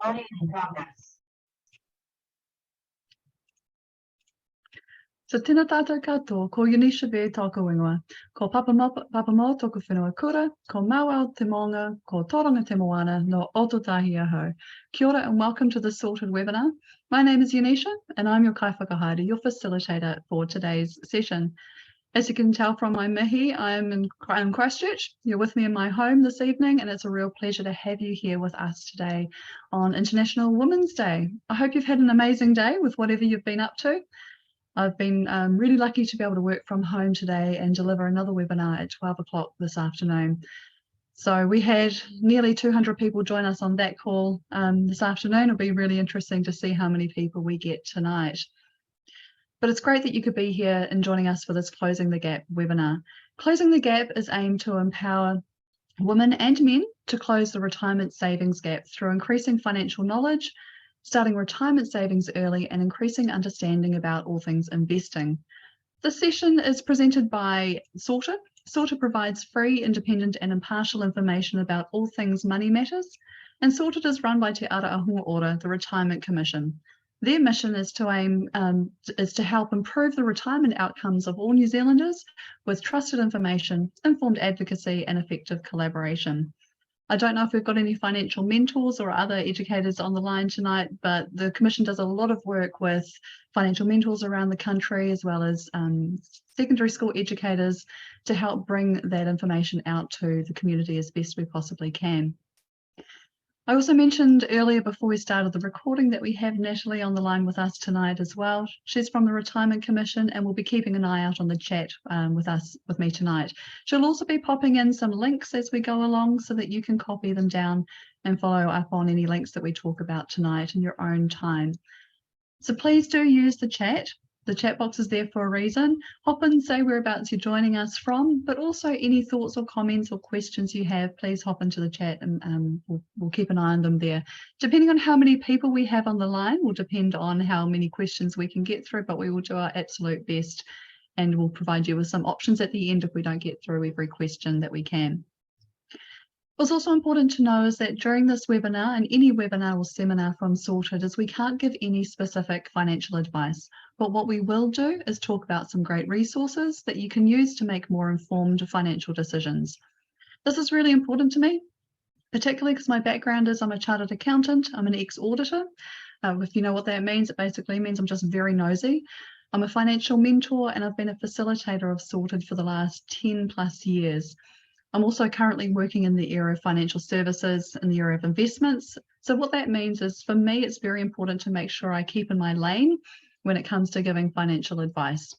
Recording in progress. So tēnā tātou katoa, ko Yanisha Bear tōku ingoa. Ko Papa Mo tōku whenua kura, ko Mauau te Maunga, ko Tōranga te Moana, no Ototahi Aho. Kia ora and welcome to the Sorted webinar. My name is Yanisha and I'm your kaiwhakahaere, your facilitator for today's session. As you can tell from my mihi, I'm in Christchurch. You're with me in my home this evening and it's a real pleasure to have you here with us today on International Women's Day. I hope you've had an amazing day with whatever you've been up to. I've been really lucky to be able to work from home today and deliver another webinar at 12 o'clock this afternoon. So we had nearly 200 people join us on that call this afternoon. It'll be really interesting to see how many people we get tonight. But it's great that you could be here and joining us for this Closing the Gap webinar. Closing the Gap is aimed to empower women and men to close the retirement savings gap through increasing financial knowledge, starting retirement savings early and increasing understanding about all things investing. This session is presented by Sorted. Sorted provides free, independent and impartial information about all things money matters, and Sorted is run by Te Ara Ahunga Ora, the Retirement Commission. Their mission is to help improve the retirement outcomes of all New Zealanders with trusted information, informed advocacy and effective collaboration. I don't know if we've got any financial mentors or other educators on the line tonight, but the Commission does a lot of work with financial mentors around the country, as well as secondary school educators, to help bring that information out to the community as best we possibly can. I also mentioned earlier before we started the recording that we have Natalie on the line with us tonight as well. She's from the Retirement Commission and will be keeping an eye out on the chat with me tonight. She'll also be popping in some links as we go along so that you can copy them down and follow up on any links that we talk about tonight in your own time. So please do use the chat. The chat box is there for a reason. Hop in, say whereabouts you're joining us from, but also any thoughts or comments or questions you have, please hop into the chat and we'll keep an eye on them there. Depending on how many people we have on the line will depend on how many questions we can get through, but we will do our absolute best and we'll provide you with some options at the end if we don't get through every question that we can. What's also important to know is that during this webinar and any webinar or seminar from Sorted is we can't give any specific financial advice, but what we will do is talk about some great resources that you can use to make more informed financial decisions. This is really important to me, particularly because my background is I'm a chartered accountant, I'm an ex-auditor. If you know what that means, it basically means I'm just very nosy. I'm a financial mentor and I've been a facilitator of Sorted for the last 10 plus years. I'm also currently working in the area of financial services, in the area of investments. So what that means is for me, it's very important to make sure I keep in my lane when it comes to giving financial advice.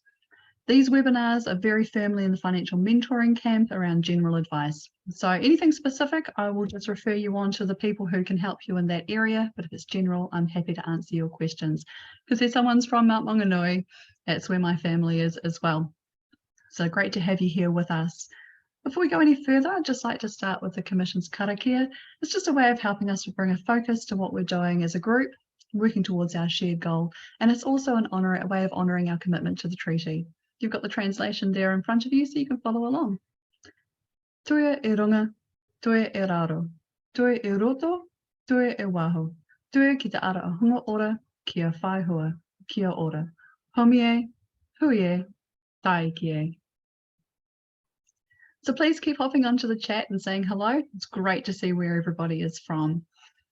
These webinars are very firmly in the financial mentoring camp around general advice. So anything specific, I will just refer you on to the people who can help you in that area. But if it's general, I'm happy to answer your questions. Because there's someone's from Mount Maunganui, that's where my family is as well. So great to have you here with us. Before we go any further, I'd just like to start with the Commission's karakia. It's just a way of helping us to bring a focus to what we're doing as a group, working towards our shared goal. And it's also a way of honouring our commitment to the treaty. You've got the translation there in front of you so you can follow along. Tuia e runga, tuia e raro, tuia e roto, tuia e waho, tuia ki te ara ahunga ora, kia whaihua, kia ora. Homie, huie, tai kie. So please keep hopping onto the chat and saying hello. It's great to see where everybody is from.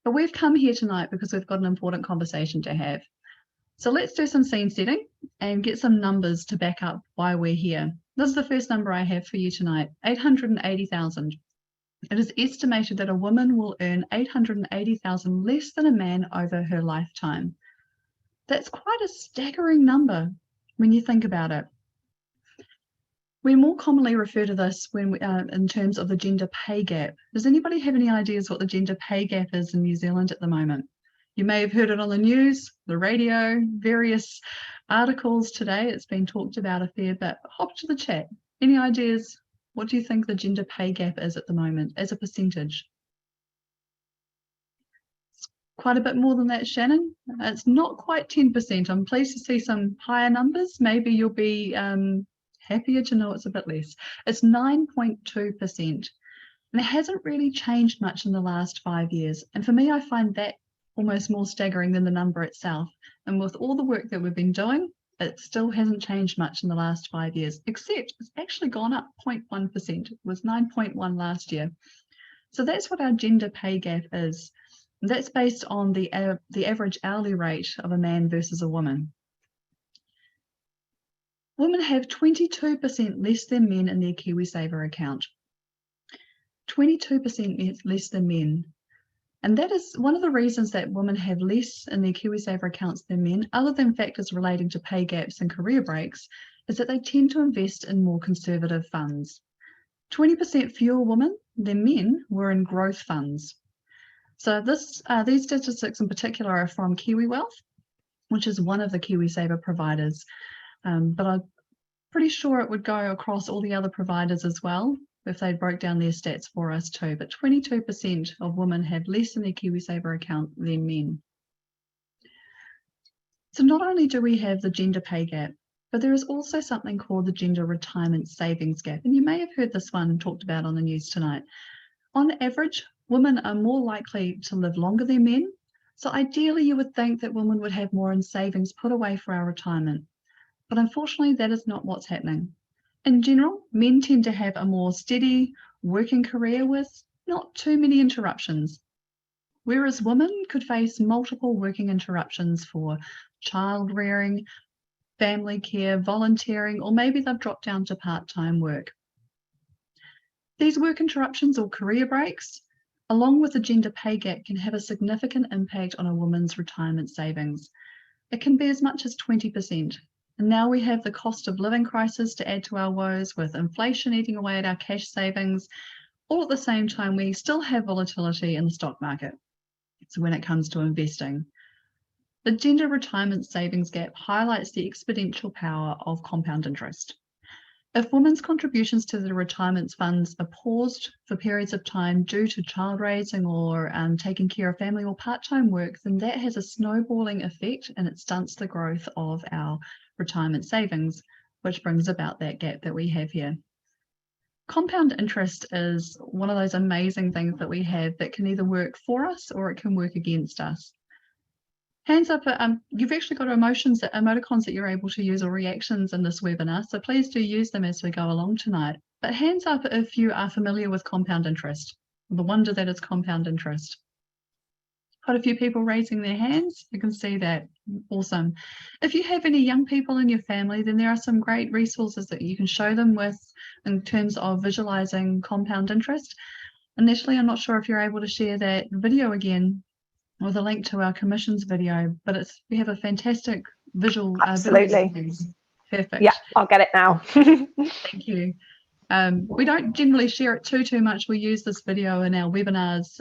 But we've come here tonight because we've got an important conversation to have. So let's do some scene setting and get some numbers to back up why we're here. This is the first number I have for you tonight, 880,000. It is estimated that a woman will earn 880,000 less than a man over her lifetime. That's quite a staggering number when you think about it. We more commonly refer to this when in terms of the gender pay gap. Does anybody have any ideas what the gender pay gap is in New Zealand at the moment? You may have heard it on the news, the radio, various articles today. It's been talked about a fair bit. Hop to the chat. Any ideas? What do you think the gender pay gap is at the moment as a percentage? Quite a bit more than that, Shannon. It's not quite 10%. I'm pleased to see some higher numbers. Maybe you'll be happier to know it's a bit less. It's 9.2%. And it hasn't really changed much in the last 5 years. And for me, I find that almost more staggering than the number itself. And with all the work that we've been doing, it still hasn't changed much in the last 5 years, except it's actually gone up 0.1%. It was 9.1 last year. So that's what our gender pay gap is. And that's based on the average hourly rate of a man versus a woman. Women have 22% less than men in their KiwiSaver account. 22% less than men. And that is one of the reasons that women have less in their KiwiSaver accounts than men, other than factors relating to pay gaps and career breaks, is that they tend to invest in more conservative funds. 20% fewer women than men were in growth funds. So these statistics in particular are from Kiwi Wealth, which is one of the KiwiSaver providers. But I'm pretty sure it would go across all the other providers as well if they broke down their stats for us too. But 22% of women have less in their KiwiSaver account than men. So not only do we have the gender pay gap, but there is also something called the gender retirement savings gap. And you may have heard this one talked about on the news tonight. On average, women are more likely to live longer than men. So ideally, you would think that women would have more in savings put away for our retirement. But unfortunately, that is not what's happening. In general, men tend to have a more steady working career with not too many interruptions, whereas women could face multiple working interruptions for child rearing, family care, volunteering, or maybe they've dropped down to part-time work. These work interruptions or career breaks, along with the gender pay gap, can have a significant impact on a woman's retirement savings. It can be as much as 20%. And now we have the cost of living crisis to add to our woes, with inflation eating away at our cash savings. All at the same time, we still have volatility in the stock market. So when it comes to investing, the gender retirement savings gap highlights the exponential power of compound interest. If women's contributions to the retirement funds are paused for periods of time due to child raising or taking care of family or part-time work, then that has a snowballing effect and it stunts the growth of our retirement savings, which brings about that gap that we have here. Compound interest is one of those amazing things that we have that can either work for us or it can work against us. Hands up, you've actually got emoticons that you're able to use or reactions in this webinar, so please do use them as we go along tonight. But hands up if you are familiar with compound interest, the wonder that is compound interest. Quite a few people raising their hands. You can see that. Awesome. If you have any young people in your family, then there are some great resources that you can show them with in terms of visualizing compound interest. Initially, I'm not sure if you're able to share that video again with a link to our commissions video, but we have a fantastic visual. Absolutely. Perfect. Yeah, I'll get it now. Thank you. We don't generally share it too much. We use this video in our webinars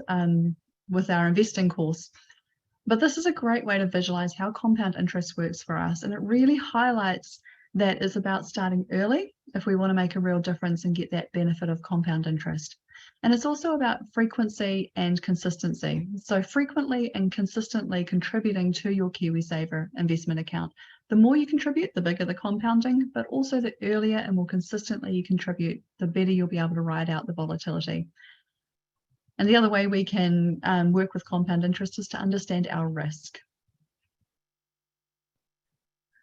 with our investing course. But this is a great way to visualize how compound interest works for us. And it really highlights that it's about starting early if we want to make a real difference and get that benefit of compound interest. And it's also about frequency and consistency. So frequently and consistently contributing to your KiwiSaver investment account. The more you contribute, the bigger the compounding, but also the earlier and more consistently you contribute, the better you'll be able to ride out the volatility. And the other way we can work with compound interest is to understand our risk.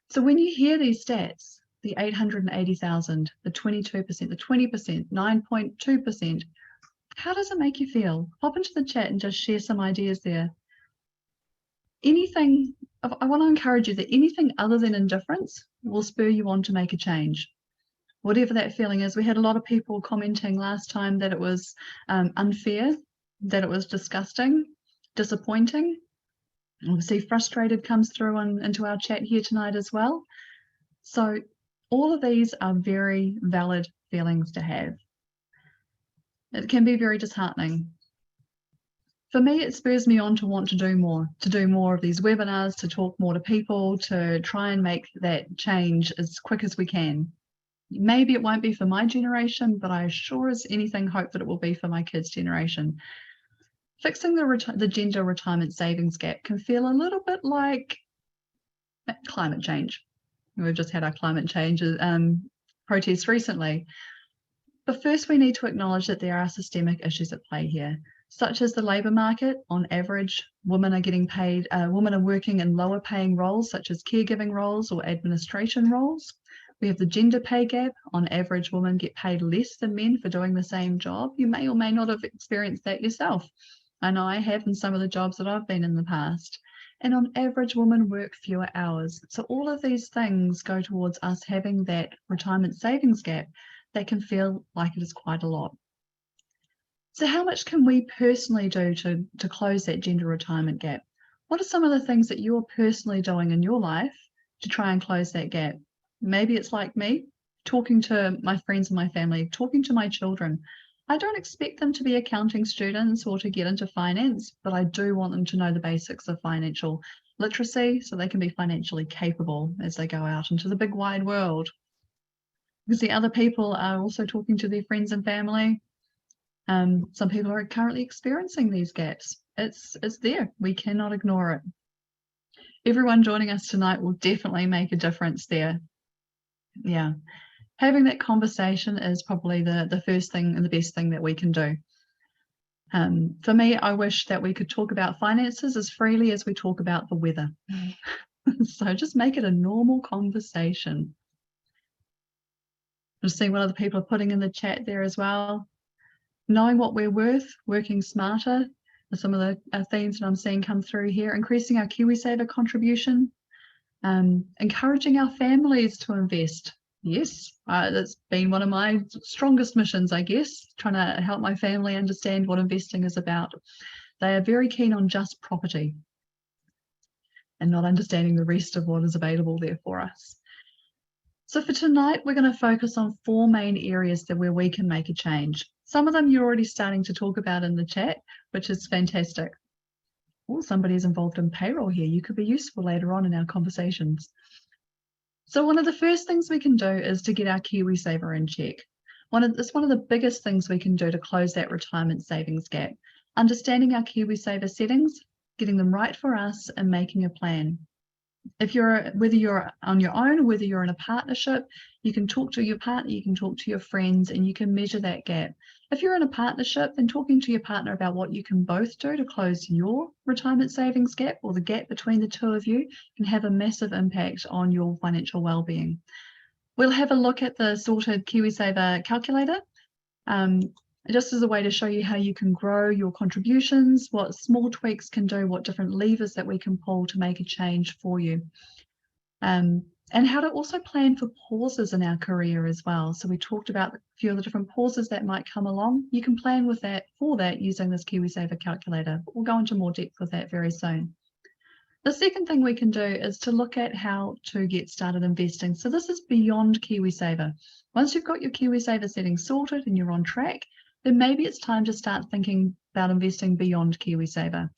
So when you hear these stats, the 880,000, the 22%, the 20%, 9.2%, how does it make you feel? Pop into the chat and just share some ideas there. Anything, I want to encourage you that anything other than indifference will spur you on to make a change. Whatever that feeling is. We had a lot of people commenting last time that it was unfair, that it was disgusting, disappointing. Obviously frustrated comes through into our chat here tonight as well. So all of these are very valid feelings to have. It can be very disheartening. For me, it spurs me on to want to do more of these webinars, to talk more to people, to try and make that change as quick as we can. Maybe it won't be for my generation, but I sure as anything hope that it will be for my kids' generation. Fixing the gender retirement savings gap can feel a little bit like climate change. We've just had our climate change protests recently. But first we need to acknowledge that there are systemic issues at play here. such as the labour market. On average, women are working in lower paying roles such as caregiving roles or administration roles. We have the gender pay gap. On average, women get paid less than men for doing the same job. You may or may not have experienced that yourself. I know I have in some of the jobs that I've been in the past. And on average, women work fewer hours. So all of these things go towards us having that retirement savings gap that can feel like it is quite a lot. So how much can we personally do to close that gender retirement gap? What are some of the things that you're personally doing in your life to try and close that gap? Maybe it's like me, talking to my friends and my family, talking to my children. I don't expect them to be accounting students or to get into finance, but I do want them to know the basics of financial literacy so they can be financially capable as they go out into the big wide world. Because the other people are also talking to their friends and family. Some people are currently experiencing these gaps. It's there. We cannot ignore it. Everyone joining us tonight will definitely make a difference there. Yeah. Having that conversation is probably the first thing and the best thing that we can do. For me, I wish that we could talk about finances as freely as we talk about the weather. So just make it a normal conversation. Just see what other people are putting in the chat there as well. Knowing what we're worth, working smarter are some of the themes that I'm seeing come through here. Increasing our KiwiSaver contribution, encouraging our families to invest. Yes, that's been one of my strongest missions, I guess, trying to help my family understand what investing is about. They are very keen on just property and not understanding the rest of what is available there for us. So for tonight, we're going to focus on 4 main areas where we can make a change. Some of them you're already starting to talk about in the chat, which is fantastic. Oh, somebody's involved in payroll here. You could be useful later on in our conversations. So one of the first things we can do is to get our KiwiSaver in check. It's one of the biggest things we can do to close that retirement savings gap. Understanding our KiwiSaver settings, getting them right for us, and making a plan. Whether you're on your own or whether you're in a partnership, you can talk to your partner, you can talk to your friends, and you can measure that gap. If you're in a partnership, then talking to your partner about what you can both do to close your retirement savings gap or the gap between the two of you can have a massive impact on your financial well-being. We'll have a look at the sorted KiwiSaver calculator. Just as a way to show you how you can grow your contributions, what small tweaks can do, what different levers that we can pull to make a change for you. And how to also plan for pauses in our career as well. So we talked about a few of the different pauses that might come along. You can plan for that using this KiwiSaver calculator. We'll go into more depth with that very soon. The second thing we can do is to look at how to get started investing. So this is beyond KiwiSaver. Once you've got your KiwiSaver settings sorted and you're on track, then maybe it's time to start thinking about investing beyond KiwiSaver.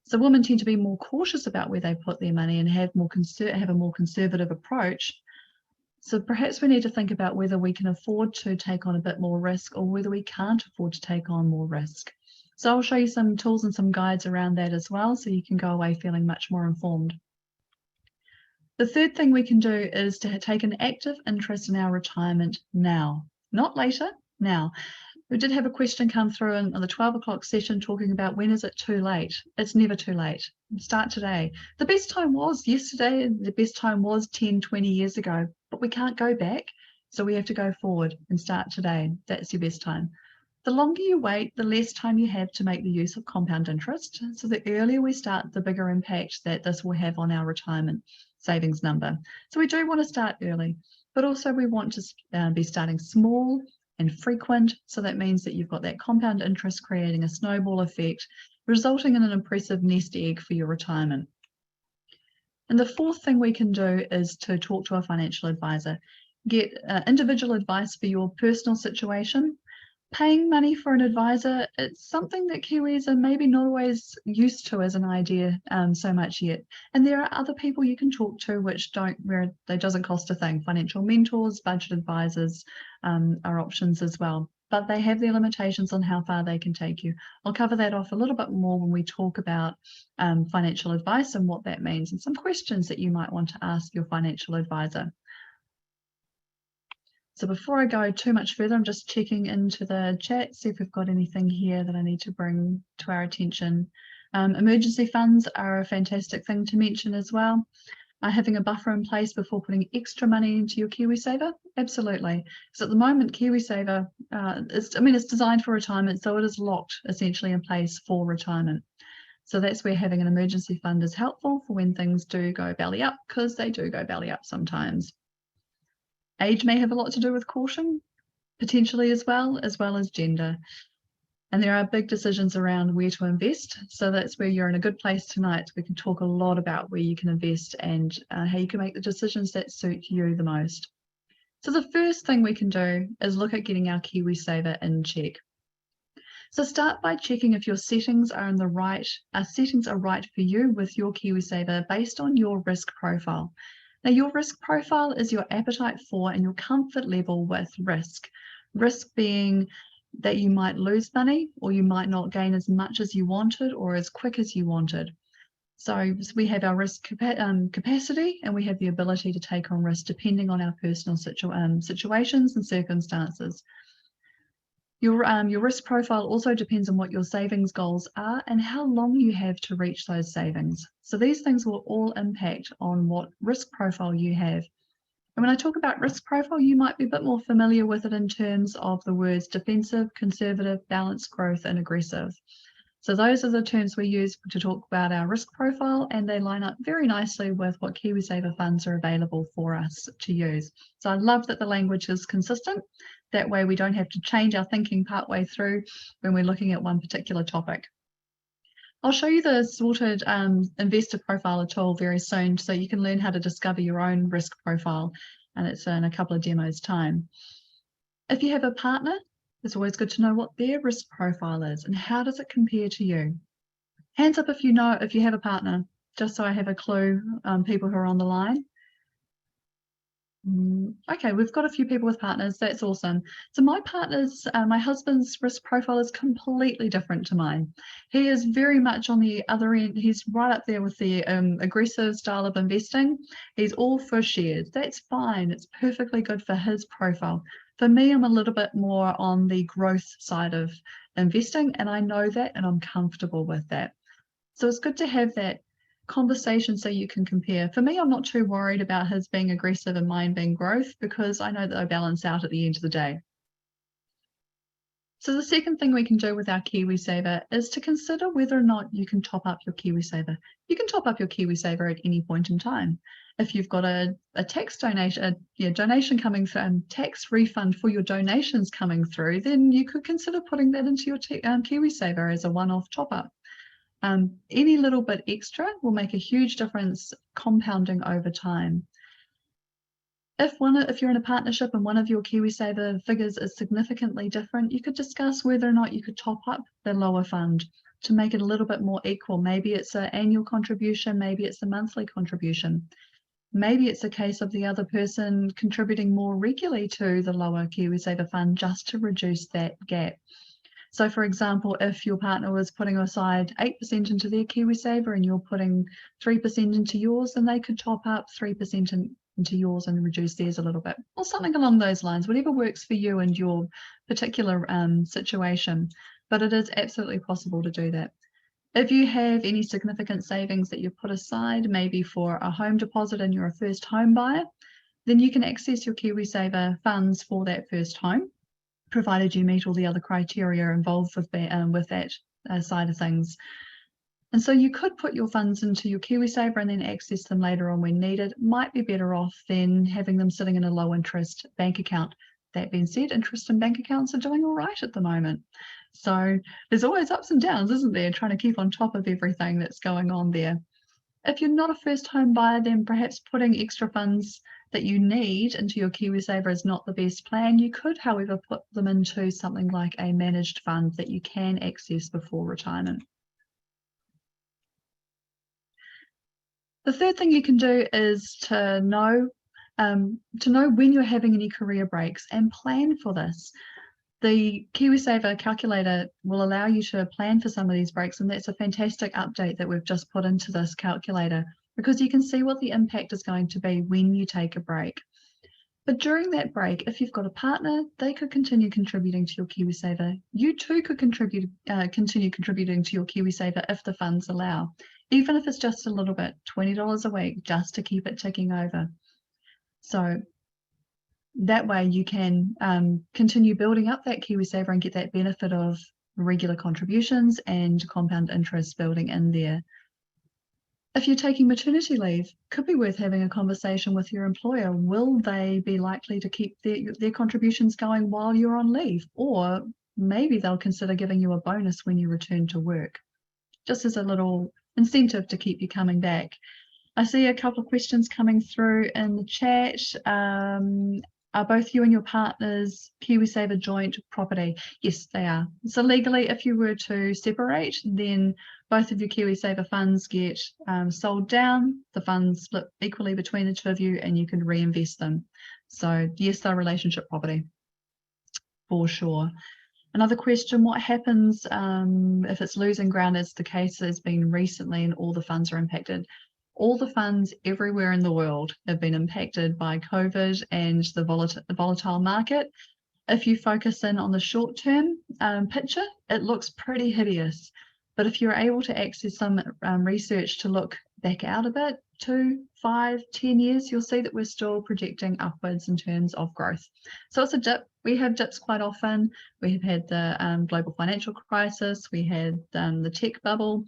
So women tend to be more cautious about where they put their money and have a more conservative approach. So perhaps we need to think about whether we can afford to take on a bit more risk or whether we can't afford to take on more risk. So I'll show you some tools and some guides around that as well, so you can go away feeling much more informed. The third thing we can do is to take an active interest in our retirement now, not later, now. We did have a question come through on the 12 o'clock session talking about when is it too late? It's never too late. Start today. The best time was yesterday, the best time was 10, 20 years ago, but we can't go back. So we have to go forward and start today. That's your best time. The longer you wait, the less time you have to make the use of compound interest. So the earlier we start, the bigger impact that this will have on our retirement savings number. So we do want to start early, but also we want to be starting small and frequent. So that means that you've got that compound interest creating a snowball effect, resulting in an impressive nest egg for your retirement. And the fourth thing we can do is to talk to a financial advisor. Get individual advice for your personal situation. Paying money for an advisor, it's something that Kiwis are maybe not always used to as an idea so much yet. And there are other people you can talk to where it doesn't cost a thing. Financial mentors, budget advisors are options as well, but they have their limitations on how far they can take you. I'll cover that off a little bit more when we talk about financial advice and what that means and some questions that you might want to ask your financial advisor. So before I go too much further, I'm just checking into the chat, see if we've got anything here that I need to bring to our attention. Emergency funds are a fantastic thing to mention as well. Having a buffer in place before putting extra money into your KiwiSaver? Absolutely. So at the moment, KiwiSaver, it's designed for retirement, so it is locked essentially in place for retirement. So that's where having an emergency fund is helpful for when things do go belly up, because they do go belly up sometimes. Age may have a lot to do with caution, potentially as well as gender. And there are big decisions around where to invest. So that's where you're in a good place tonight. We can talk a lot about where you can invest and how you can make the decisions that suit you the most. So the first thing we can do is look at getting our KiwiSaver in check. So start by checking if your settings are right for you with your KiwiSaver based on your risk profile. Now, your risk profile is your appetite for and your comfort level with risk. Risk being that you might lose money or you might not gain as much as you wanted or as quick as you wanted. So we have our risk capacity and we have the ability to take on risk depending on our personal situations and circumstances. Your risk profile also depends on what your savings goals are and how long you have to reach those savings. So these things will all impact on what risk profile you have. And when I talk about risk profile, you might be a bit more familiar with it in terms of the words defensive, conservative, balanced, growth, and aggressive. So those are the terms we use to talk about our risk profile, and they line up very nicely with what KiwiSaver funds are available for us to use. So I love that the language is consistent. That way we don't have to change our thinking partway through when we're looking at one particular topic. I'll show you the sorted investor profiler tool very soon so you can learn how to discover your own risk profile, and it's in a couple of demos time. If you have a partner, it's always good to know what their risk profile is and how does it compare to you. Hands up if you have a partner, just so I have a clue, people who are on the line. Okay, we've got a few people with partners. That's awesome. So my husband's risk profile is completely different to mine. He is very much on the other end. He's right up there with the aggressive style of investing. He's all for shares. That's fine. It's perfectly good for his profile. For me, I'm a little bit more on the growth side of investing, and I know that, and I'm comfortable with that. So it's good to have that conversation so you can compare. For me, I'm not too worried about his being aggressive and mine being growth because I know that I balance out at the end of the day. So the second thing we can do with our KiwiSaver is to consider whether or not you can top up your KiwiSaver. You can top up your KiwiSaver at any point in time. If you've got a tax donation coming from tax refund for your donations coming through, then you could consider putting that into your KiwiSaver as a one-off top up. Any little bit extra will make a huge difference compounding over time. If you're in a partnership and one of your KiwiSaver figures is significantly different, you could discuss whether or not you could top up the lower fund to make it a little bit more equal. Maybe it's an annual contribution, maybe it's a monthly contribution. Maybe it's a case of the other person contributing more regularly to the lower KiwiSaver fund just to reduce that gap. So for example, if your partner was putting aside 8% into their KiwiSaver and you're putting 3% into yours, then they could top up 3% into yours and reduce theirs a little bit, or something along those lines, whatever works for you and your particular situation. But it is absolutely possible to do that. If you have any significant savings that you've put aside, maybe for a home deposit and you're a first home buyer, then you can access your KiwiSaver funds for that first home, provided you meet all the other criteria involved with that side of things. And so you could put your funds into your KiwiSaver and then access them later on when needed. Might be better off than having them sitting in a low interest bank account. That being said, interest in bank accounts are doing all right at the moment. So there's always ups and downs, isn't there? Trying to keep on top of everything that's going on there. If you're not a first home buyer, then perhaps putting extra funds that you need into your KiwiSaver is not the best plan. You could, however, put them into something like a managed fund that you can access before retirement. The third thing you can do is to know when you're having any career breaks and plan for this. The KiwiSaver calculator will allow you to plan for some of these breaks, and that's a fantastic update that we've just put into this calculator because you can see what the impact is going to be when you take a break. But during that break, if you've got a partner, they could continue contributing to your KiwiSaver. You too could continue contributing to your KiwiSaver if the funds allow, even if it's just a little bit, $20 a week, just to keep it ticking over. So that way you can continue building up that KiwiSaver and get that benefit of regular contributions and compound interest building in there. If you're taking maternity leave, could be worth having a conversation with your employer. Will they be likely to keep their contributions going while you're on leave? Or maybe they'll consider giving you a bonus when you return to work, just as a little incentive to keep you coming back. I see a couple of questions coming through in the chat. Are both you and your partner's KiwiSaver joint property? Yes, they are. So legally, if you were to separate, then both of your KiwiSaver funds get sold down. The funds split equally between the two of you, and you can reinvest them. So yes, they're relationship property, for sure. Another question, what happens if it's losing ground, as the case has been recently and all the funds are impacted? All the funds everywhere in the world have been impacted by COVID and the volatile market. If you focus in on the short-term picture, it looks pretty hideous. But if you're able to access some research to look back out a bit, 2, 5, 10 years, you'll see that we're still projecting upwards in terms of growth. So it's a dip. We have dips quite often. We have had the global financial crisis. We had the tech bubble.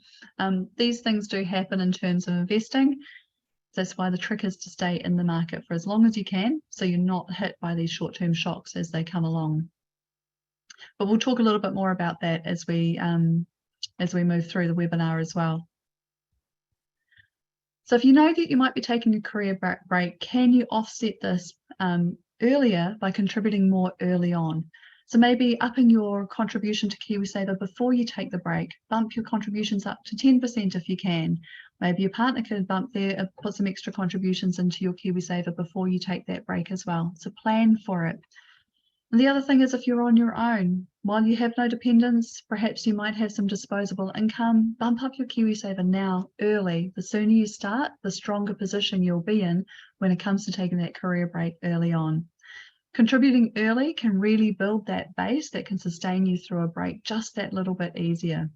These things do happen in terms of investing. That's why the trick is to stay in the market for as long as you can, so you're not hit by these short-term shocks as they come along. But we'll talk a little bit more about that as we move through the webinar as well. So if you know that you might be taking a career break, can you offset this earlier by contributing more early on? So maybe upping your contribution to KiwiSaver before you take the break. Bump your contributions up to 10% if you can. Maybe your partner could bump there, put some extra contributions into your KiwiSaver before you take that break as well. So plan for it. And the other thing is, if you're on your own, while you have no dependents, perhaps you might have some disposable income, bump up your KiwiSaver now, early. The sooner you start, the stronger position you'll be in when it comes to taking that career break early on. Contributing early can really build that base that can sustain you through a break just that little bit easier.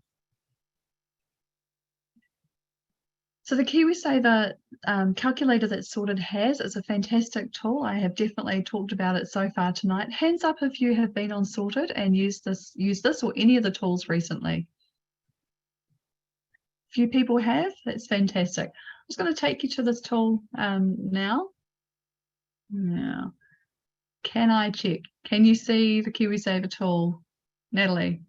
So the KiwiSaver calculator that Sorted has is a fantastic tool. I have definitely talked about it so far tonight. Hands up if you have been on Sorted and used this or any of the tools recently. Few people have. That's fantastic. I'm just going to take you to this tool now. Now, can I check? Can you see the KiwiSaver tool, Natalie?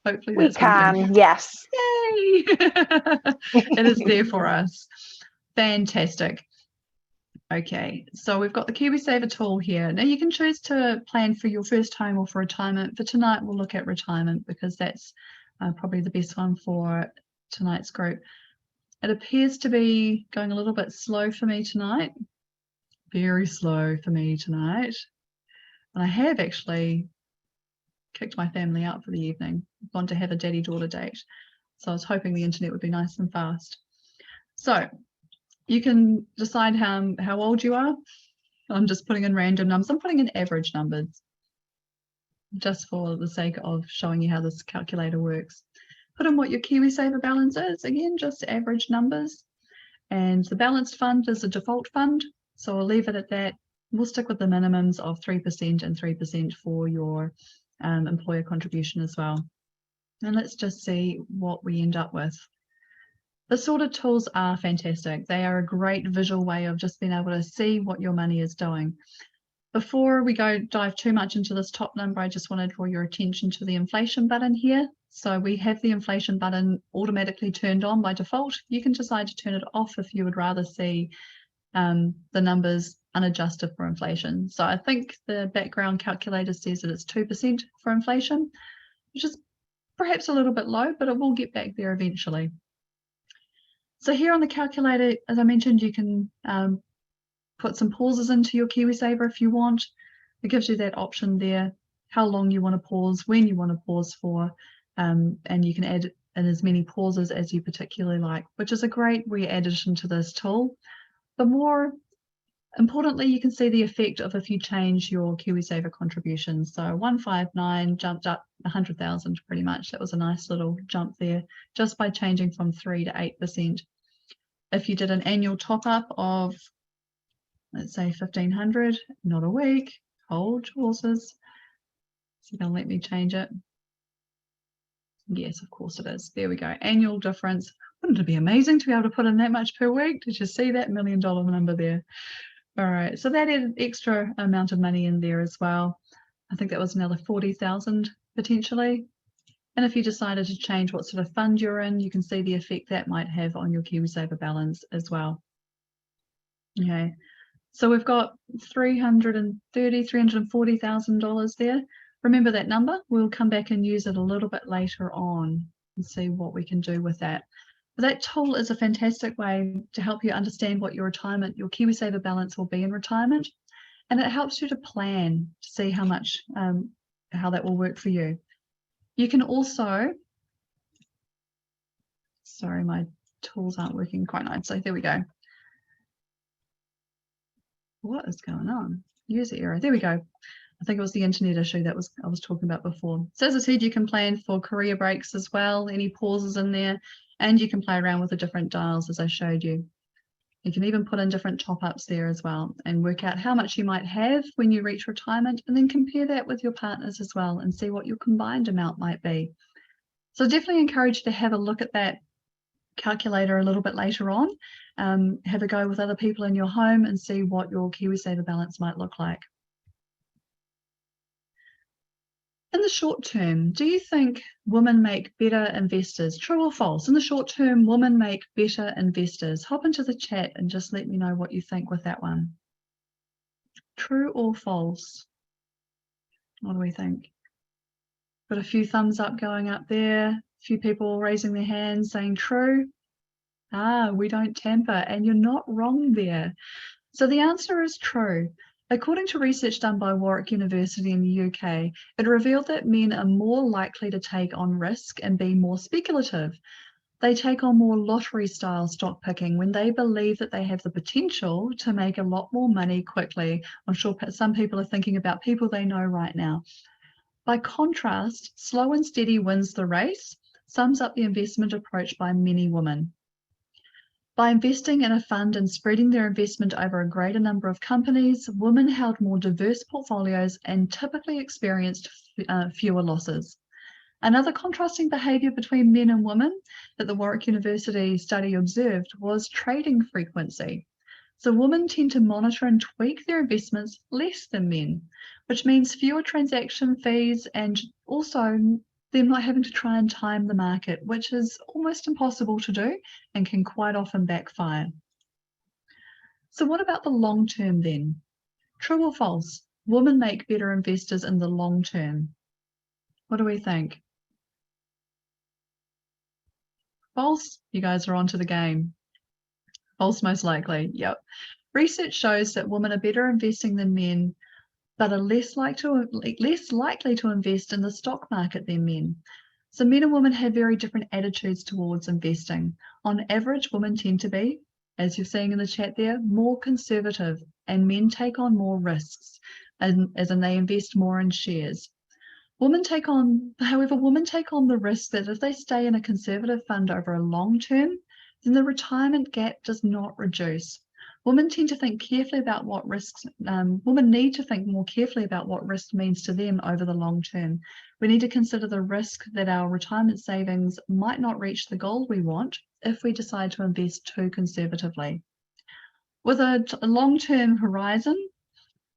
Hopefully that's working. Yes. Yay! It is there for us. Fantastic. Okay, so we've got the KiwiSaver tool here. Now you can choose to plan for your first home or for retirement. For tonight, we'll look at retirement because that's probably the best one for tonight's group. It appears to be going a little bit slow for me tonight. Very slow for me tonight. And I have actually kicked my family out for the evening. I've gone to have a daddy-daughter date. So I was hoping the internet would be nice and fast. So you can decide how old you are. I'm just putting in random numbers. I'm putting in average numbers just for the sake of showing you how this calculator works. Put in what your KiwiSaver balance is. Again, just average numbers. And the balanced fund is a default fund. So I'll leave it at that. We'll stick with the minimums of 3% and 3% for your employer contribution as well. And let's just see what we end up with. The sorted tools are fantastic. They are a great visual way of just being able to see what your money is doing. Before we dive too much into this top number, I just want to draw your attention to the inflation button here. So we have the inflation button automatically turned on by default. You can decide to turn it off if you would rather see the numbers unadjusted for inflation. So I think the background calculator says that it's 2% for inflation, which is perhaps a little bit low, but it will get back there eventually. So here on the calculator, as I mentioned, you can put some pauses into your KiwiSaver if you want. It gives you that option there, how long you want to pause, when you want to pause for, and you can add in as many pauses as you particularly like, which is a great re-addition to this tool. The more Importantly, you can see the effect of if you change your KiwiSaver contributions. So 159 jumped up 100,000 pretty much. That was a nice little jump there just by changing from 3 to 8%. If you did an annual top up of, let's say 1,500, not a week, hold horses. So they'll let me change it. Yes, of course it is. There we go. Annual difference. Wouldn't it be amazing to be able to put in that much per week? Did you see that $1 million number there? All right, so that added extra amount of money in there as well. I think that was another 40,000 potentially. And if you decided to change what sort of fund you're in, you can see the effect that might have on your KiwiSaver balance as well. Okay, so we've got $340,000 there. Remember that number? We'll come back and use it a little bit later on and see what we can do with that. But that tool is a fantastic way to help you understand what your KiwiSaver balance will be in retirement. And it helps you to plan to see how much, how that will work for you. You can also, sorry, my tools aren't working quite nicely. There we go. What is going on? User error. There we go. I think it was the internet issue that I was talking about before. So as I said, you can plan for career breaks as well, any pauses in there, and you can play around with the different dials as I showed you. You can even put in different top-ups there as well and work out how much you might have when you reach retirement, and then compare that with your partners as well and see what your combined amount might be. So definitely encourage you to have a look at that calculator a little bit later on. Have a go with other people in your home and see what your KiwiSaver balance might look like. In the short term, do you think women make better investors? True or false? In the short term, women make better investors. Hop into the chat and just let me know what you think with that one. True or false? What do we think? Got a few thumbs up going up there. A few people raising their hands saying true. We don't tamper, and you're not wrong there. So the answer is true. According to research done by Warwick University in the UK, it revealed that men are more likely to take on risk and be more speculative. They take on more lottery-style stock picking when they believe that they have the potential to make a lot more money quickly. I'm sure some people are thinking about people they know right now. By contrast, slow and steady wins the race sums up the investment approach by many women. By investing in a fund and spreading their investment over a greater number of companies, women held more diverse portfolios and typically experienced fewer losses. Another contrasting behaviour between men and women that the Warwick University study observed was trading frequency. So women tend to monitor and tweak their investments less than men, which means fewer transaction fees and also them not having to try and time the market, which is almost impossible to do and can quite often backfire. So what about the long term then? True or false? Women make better investors in the long term. What do we think? False? You guys are onto the game. False most likely, yep. Research shows that women are better investing than men, but are less likely to invest in the stock market than men. So men and women have very different attitudes towards investing. On average, women tend to be, as you're seeing in the chat there, more conservative, and men take on more risks, as in they invest more in shares. However, women take on the risk that if they stay in a conservative fund over a long term, then the retirement gap does not reduce. Women tend to think carefully about what risks, women need to think more carefully about what risk means to them over the long term. We need to consider the risk that our retirement savings might not reach the goal we want if we decide to invest too conservatively. With a long-term horizon,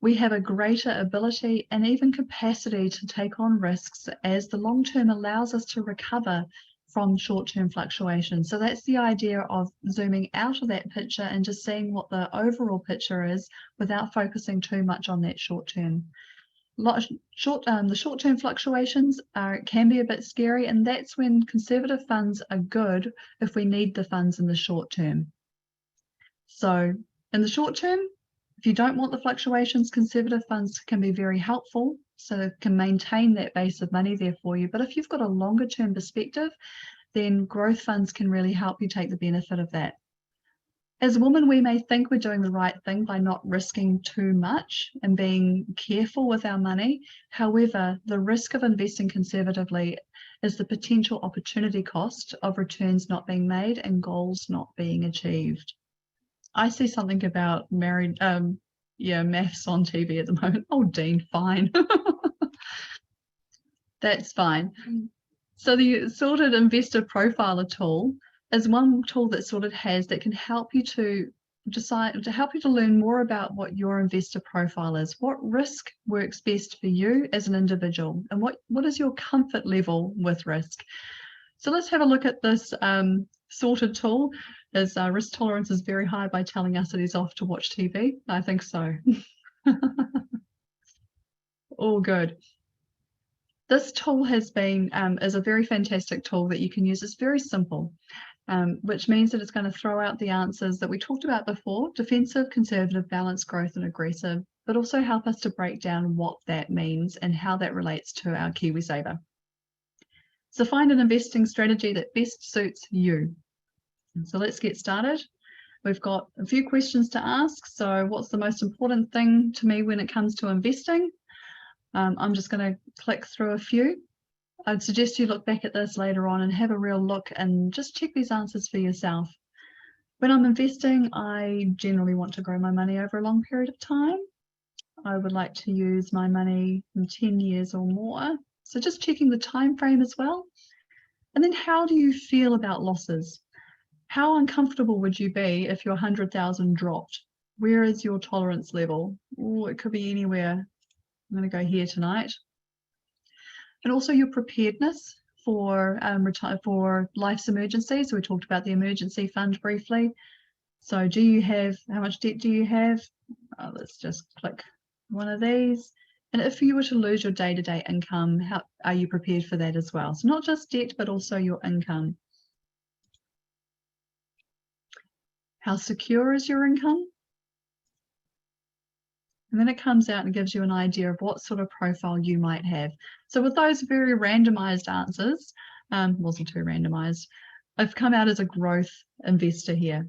we have a greater ability and even capacity to take on risks, as the long term allows us to recover from short-term fluctuations. So that's the idea of zooming out of that picture and just seeing what the overall picture is without focusing too much on that short term. The short-term fluctuations can be a bit scary, and that's when conservative funds are good if we need the funds in the short term. So in the short term, if you don't want the fluctuations, conservative funds can be very helpful, so they can maintain that base of money there for you. But if you've got a longer term perspective, then growth funds can really help you take the benefit of that. As women, we may think we're doing the right thing by not risking too much and being careful with our money. However, the risk of investing conservatively is the potential opportunity cost of returns not being made and goals not being achieved. I see something about maths on TV at the moment. Oh, Dean, fine. That's fine. So the Sorted Investor Profiler tool is one tool that Sorted has that can help you to learn more about what your investor profile is, what risk works best for you as an individual, and what is your comfort level with risk. So let's have a look at this Sorted tool. His risk tolerance is very high by telling us that he's off to watch TV. I think so. All good. This tool is a very fantastic tool that you can use. It's very simple, which means that it's going to throw out the answers that we talked about before: defensive, conservative, balanced, growth, and aggressive, but also help us to break down what that means and how that relates to our KiwiSaver. So find an investing strategy that best suits you. So let's get started. We've got a few questions to ask. So what's the most important thing to me when it comes to investing? I'm just going to click through a few. I'd suggest you look back at this later on and have a real look and just check these answers for yourself. When I'm investing, I generally want to grow my money over a long period of time. I would like to use my money in 10 years or more. So just checking the time frame as well. And then how do you feel about losses? How uncomfortable would you be if your 100,000 dropped? Where is your tolerance level? Oh, it could be anywhere. I'm going to go here tonight. And also your preparedness for life's emergencies. So we talked about the emergency fund briefly. So how much debt do you have? Let's just click one of these. And if you were to lose your day-to-day income, how are you prepared for that as well? So not just debt, but also your income. How secure is your income? And then it comes out and gives you an idea of what sort of profile you might have. So with those very randomized answers, wasn't too randomized, I've come out as a growth investor here.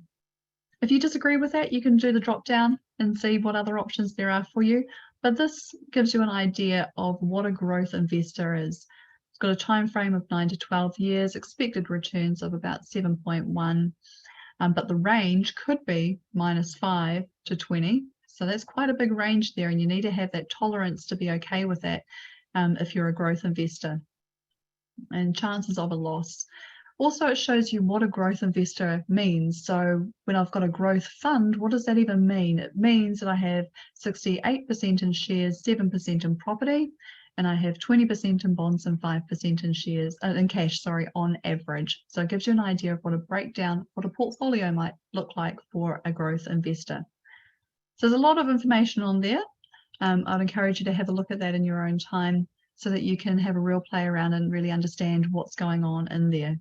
If you disagree with that, you can do the drop down and see what other options there are for you. But this gives you an idea of what a growth investor is. It's got a time frame of 9 to 12 years, expected returns of about 7.1, but the range could be -5 to 20. So that's quite a big range there, and you need to have that tolerance to be okay with that if you're a growth investor. And chances of a loss. Also, it shows you what a growth investor means. So when I've got a growth fund, what does that even mean? It means that I have 68% in shares, 7% in property, and I have 20% in bonds and 5% in shares, in cash, sorry, on average. So it gives you an idea of what a breakdown, what a portfolio might look like for a growth investor. So there's a lot of information on there. I'd encourage you to have a look at that in your own time so that you can have a real play around and really understand what's going on in there.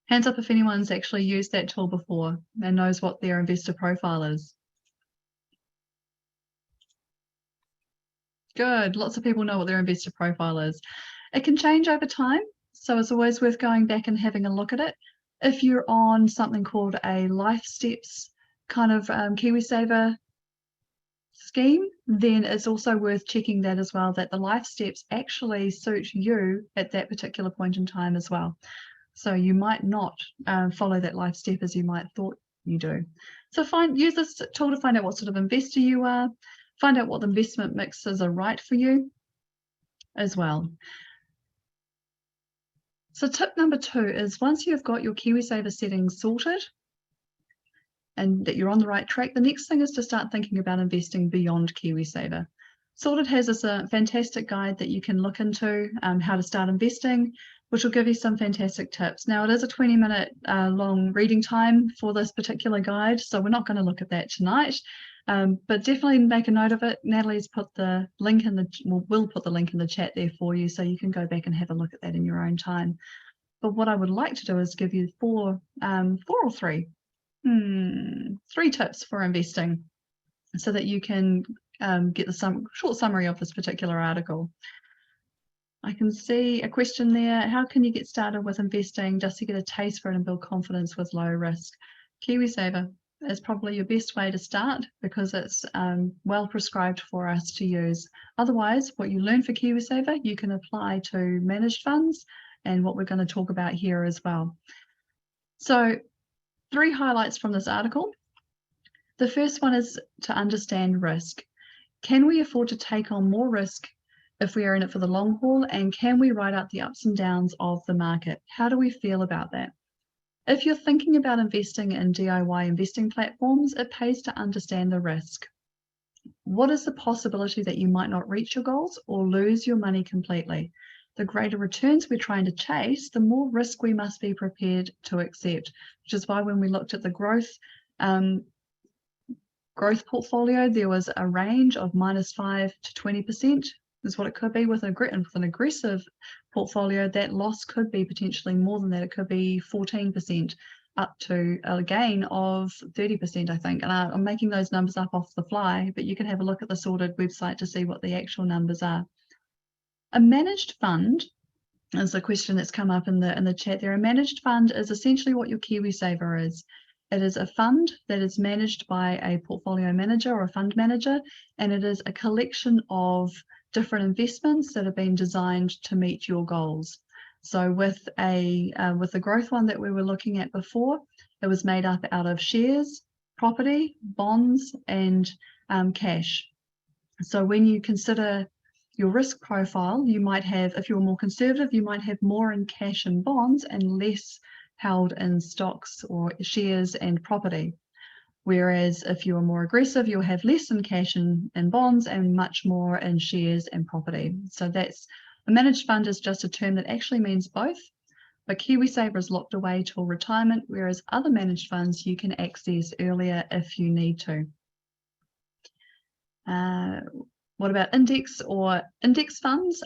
Hands up if anyone's actually used that tool before and knows what their investor profile is. Good, lots of people know what their investor profile is. It can change over time, so it's always worth going back and having a look at it. If you're on something called a Life Steps kind of KiwiSaver scheme, then it's also worth checking that as well, that the life steps actually suit you at that particular point in time as well. So you might not follow that life step as you might thought you do. So use this tool to find out what sort of investor you are, find out what the investment mixes are right for you as well. So tip number 2 is once you've got your KiwiSaver settings sorted and that you're on the right track, the next thing is to start thinking about investing beyond KiwiSaver. Sorted has this fantastic guide that you can look into, how to start investing, which will give you some fantastic tips. Now, it is a 20-minute long reading time for this particular guide, so we're not going to look at that tonight, but definitely make a note of it. Natalie's put the link in will put the link in the chat there for you, so you can go back and have a look at that in your own time. But what I would like to do is give you three tips for investing so that you can get the short summary of this particular article. I can see a question there. How can you get started with investing just to get a taste for it and build confidence with low risk? KiwiSaver is probably your best way to start because it's well prescribed for us to use. Otherwise, what you learn for KiwiSaver, you can apply to managed funds and what we're going to talk about here as well. So 3 highlights from this article. The first one is to understand risk. Can we afford to take on more risk if we are in it for the long haul, and can we ride out the ups and downs of the market? How do we feel about that? If you're thinking about investing in DIY investing platforms, it pays to understand the risk. What is the possibility that you might not reach your goals or lose your money completely? The greater returns we're trying to chase, the more risk we must be prepared to accept, which is why when we looked at the growth portfolio, there was a range of -5 to 20%. Is what it could be with an aggressive portfolio. That loss could be potentially more than that. It could be 14% up to a gain of 30%, I think. And I'm making those numbers up off the fly, but you can have a look at the Sorted website to see what the actual numbers are. A managed fund is a question that's come up in the chat there. A managed fund is essentially what your KiwiSaver is. It is a fund that is managed by a portfolio manager or a fund manager, and it is a collection of different investments that have been designed to meet your goals. So with the growth one that we were looking at before, it was made up out of shares, property, bonds, and cash. So when you consider your risk profile, you might have, if you're more conservative, you might have more in cash and bonds and less held in stocks or shares and property. Whereas if you are more aggressive, you'll have less in cash and bonds and much more in shares and property. So that's a managed fund is just a term that actually means both, but KiwiSaver is locked away till retirement, whereas other managed funds you can access earlier if you need to. What about index funds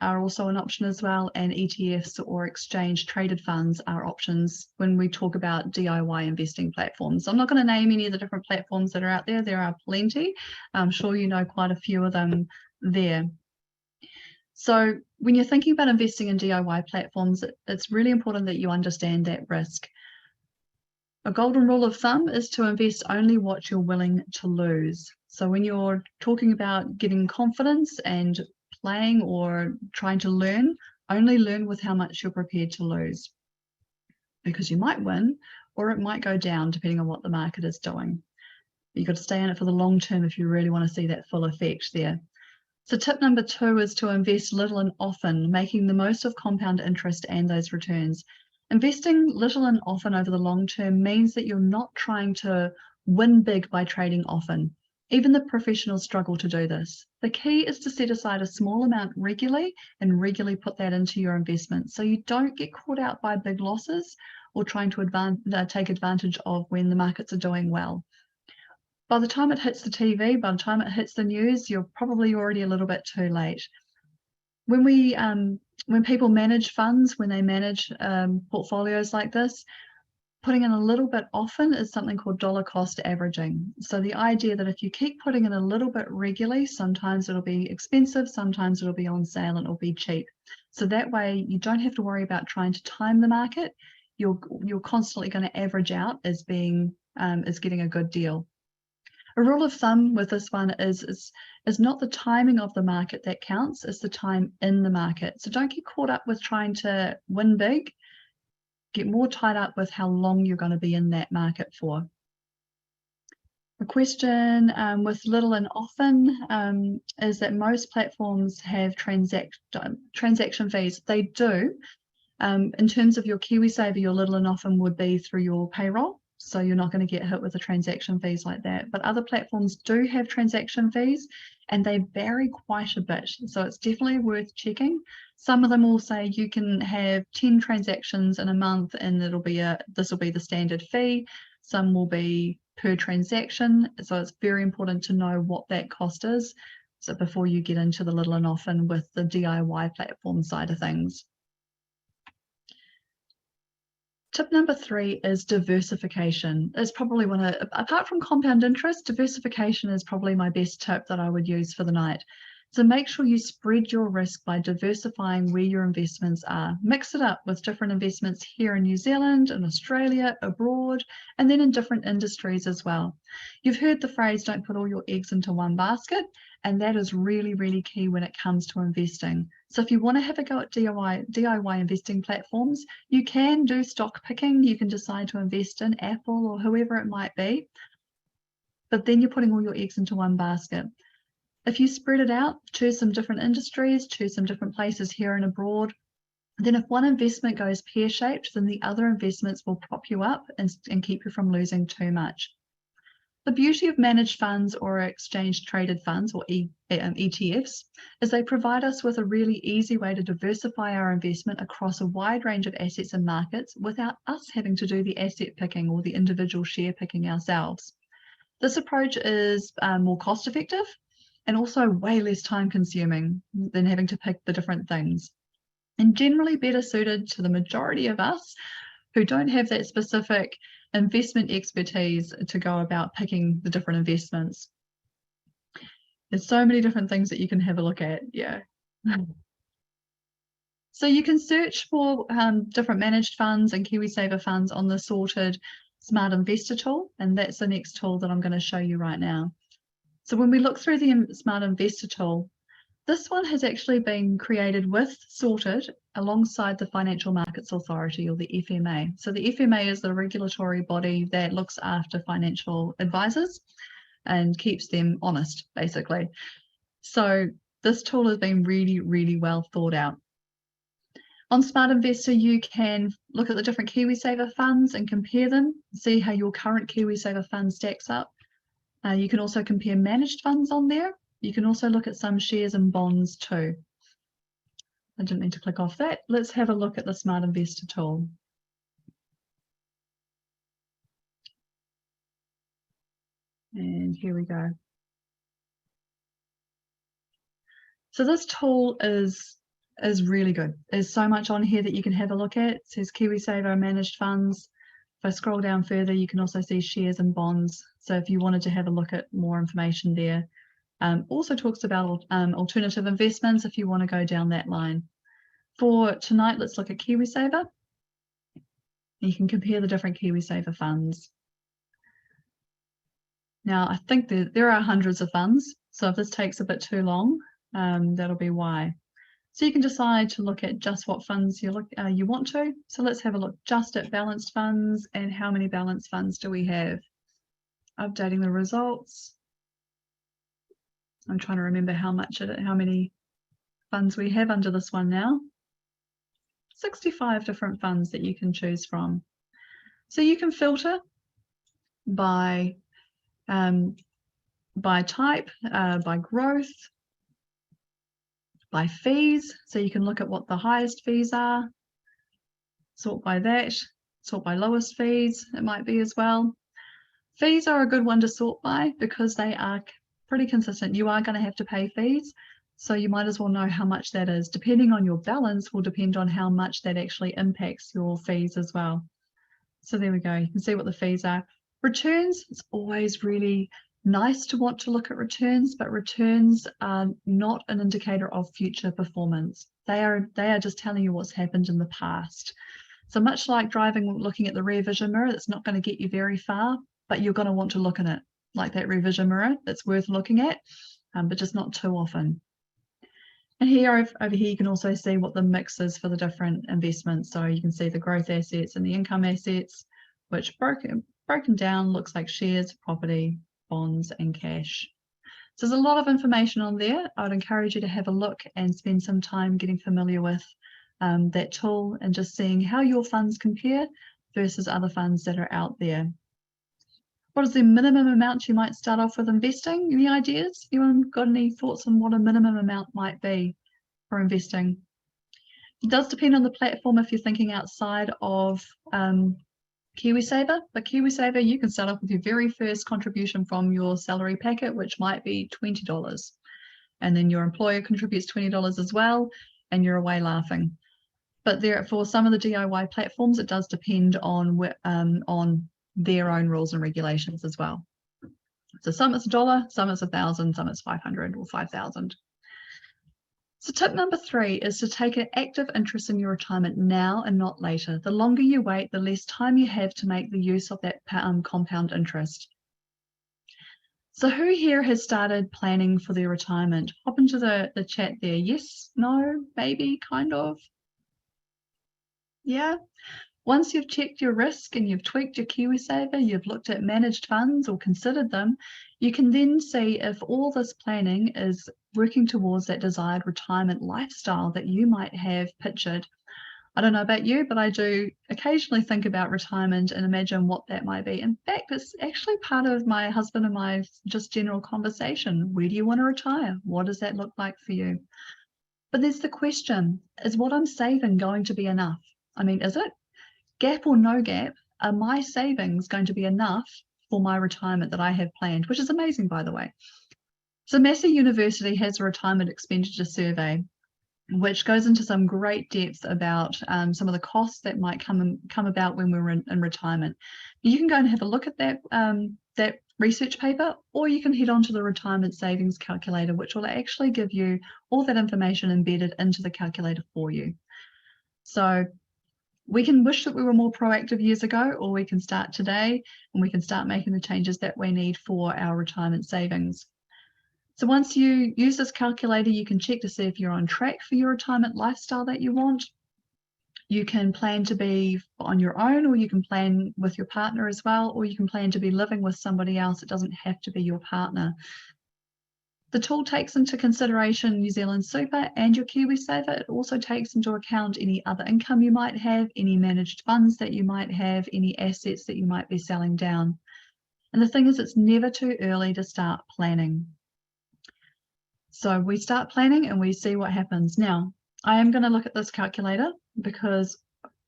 are also an option as well, and ETFs or exchange traded funds are options when we talk about DIY investing platforms. I'm not going to name any of the different platforms that are out there. There are plenty. I'm sure you know quite a few of them there. So when you're thinking about investing in DIY platforms, it's really important that you understand that risk. A golden rule of thumb is to invest only what you're willing to lose. So when you're talking about getting confidence and playing or trying to learn, only learn with how much you're prepared to lose, because you might win or it might go down depending on what the market is doing. You've got to stay in it for the long term if you really want to see that full effect there. So tip number 2 is to invest little and often, making the most of compound interest and those returns. Investing little and often over the long term means that you're not trying to win big by trading often. Even the professionals struggle to do this. The key is to set aside a small amount regularly and regularly put that into your investment so you don't get caught out by big losses or trying to take advantage of when the markets are doing well. By the time it hits the TV, by the time it hits the news, you're probably already a little bit too late. When people manage funds, when they manage portfolios like this, putting in a little bit often is something called dollar cost averaging. So the idea that if you keep putting in a little bit regularly, sometimes it'll be expensive, sometimes it'll be on sale and it'll be cheap. So that way you don't have to worry about trying to time the market. You're constantly going to average out as getting a good deal. A rule of thumb with this one is not the timing of the market that counts, it's the time in the market. So don't get caught up with trying to win big. Get more tied up with how long you're going to be in that market for. A question with little and often is that most platforms have transaction fees. They do. In terms of your KiwiSaver, your little and often would be through your payroll. So you're not going to get hit with the transaction fees like that. But other platforms do have transaction fees and they vary quite a bit. So it's definitely worth checking. Some of them will say you can have 10 transactions in a month and this will be the standard fee. Some will be per transaction. So it's very important to know what that cost is. So before you get into the little and often with the DIY platform side of things. Tip number 3 is diversification. It's probably apart from compound interest, diversification is probably my best tip that I would use for the night. So make sure you spread your risk by diversifying where your investments are. Mix it up with different investments here in New Zealand, in Australia, abroad, and then in different industries as well. You've heard the phrase, don't put all your eggs into one basket, and that is really, really key when it comes to investing. So if you want to have a go at DIY investing platforms, you can do stock picking. You can decide to invest in Apple or whoever it might be, but then you're putting all your eggs into one basket. If you spread it out, choose some different industries, choose some different places here and abroad, then if one investment goes pear-shaped, then the other investments will prop you up and keep you from losing too much. The beauty of managed funds or exchange-traded funds, or ETFs, is they provide us with a really easy way to diversify our investment across a wide range of assets and markets without us having to do the asset picking or the individual share picking ourselves. This approach is more cost-effective and also way less time consuming than having to pick the different things, and generally better suited to the majority of us who don't have that specific investment expertise to go about picking the different investments. There's so many different things that you can have a look at, yeah. So you can search for different managed funds and KiwiSaver funds on the sorted Smart Investor tool, and that's the next tool that I'm going to show you right now. So when we look through the Smart Investor tool, this one has actually been created with Sorted alongside the Financial Markets Authority, or the FMA. So the FMA is the regulatory body that looks after financial advisors and keeps them honest, basically. So this tool has been really, really well thought out. On Smart Investor, you can look at the different KiwiSaver funds and compare them, see how your current KiwiSaver fund stacks up. You can also compare managed funds on there. You can also look at some shares and bonds too. I didn't mean to click off that. Let's have a look at the Smart Investor tool. And here we go. So this tool is really good. There's so much on here that you can have a look at. It says KiwiSaver managed funds. If I scroll down further, you can also see shares and bonds. So if you wanted to have a look at more information there. Also talks about alternative investments if you want to go down that line. For tonight, let's look at KiwiSaver. You can compare the different KiwiSaver funds. Now, I think there are hundreds of funds, so if this takes a bit too long, that'll be why. So you can decide to look at just what funds you want to. So let's have a look just at balanced funds, and how many balanced funds do we have? Updating the results. I'm trying to remember how many funds we have under this one now. 65 different funds that you can choose from. So you can filter by type, by growth, by fees. So you can look at what the highest fees are, sort by that, sort by lowest fees, it might be as well. Fees are a good one to sort by because they are pretty consistent. You are going to have to pay fees, so you might as well know how much that is. Depending on your balance will depend on how much that actually impacts your fees as well. So there we go. You can see what the fees are. Returns, it's always really nice to want to look at returns, but returns are not an indicator of future performance. They are just telling you what's happened in the past. So much like driving, looking at the rear vision mirror, that's not going to get you very far, but you're going to want to look in it, like that rear vision mirror. That's worth looking at, but just not too often. And here, over here, you can also see what the mix is for the different investments. So you can see the growth assets and the income assets, which broken down looks like shares, property, bonds, and cash. So there's a lot of information on there. I would encourage you to have a look and spend some time getting familiar with that tool and just seeing how your funds compare versus other funds that are out there. What is the minimum amount you might start off with investing? Any ideas? Anyone got any thoughts on what a minimum amount might be for investing? It does depend on the platform if you're thinking outside of KiwiSaver, but KiwiSaver, you can start off with your very first contribution from your salary packet, which might be $20. And then your employer contributes $20 as well, and you're away laughing. But for some of the DIY platforms, it does depend on their own rules and regulations as well. So some it's $1, some it's 1,000, some it's 500 or 5,000. So tip number 3 is to take an active interest in your retirement now and not later. The longer you wait, the less time you have to make the use of that compound interest. So who here has started planning for their retirement? Hop into the chat there. Yes, no, maybe, kind of. Yeah. Once you've checked your risk and you've tweaked your KiwiSaver, you've looked at managed funds or considered them, you can then see if all this planning is working towards that desired retirement lifestyle that you might have pictured. I don't know about you, but I do occasionally think about retirement and imagine what that might be. In fact, it's actually part of my husband and my just general conversation. Where do you want to retire? What does that look like for you? But there's the question, is what I'm saving going to be enough? I mean, is it? Gap or no gap, are my savings going to be enough for my retirement that I have planned, which is amazing, by the way. So Massey University has a retirement expenditure survey, which goes into some great depth about some of the costs that might come about when we're in retirement. You can go and have a look at that research paper, or you can head on to the retirement savings calculator, which will actually give you all that information embedded into the calculator for you. So we can wish that we were more proactive years ago, or we can start today and we can start making the changes that we need for our retirement savings. So once you use this calculator, you can check to see if you're on track for your retirement lifestyle that you want. You can plan to be on your own, or you can plan with your partner as well, or you can plan to be living with somebody else. It doesn't have to be your partner. The tool takes into consideration New Zealand Super and your KiwiSaver. It also takes into account any other income you might have, any managed funds that you might have, any assets that you might be selling down. And the thing is, it's never too early to start planning. So we start planning and we see what happens. Now, I am going to look at this calculator because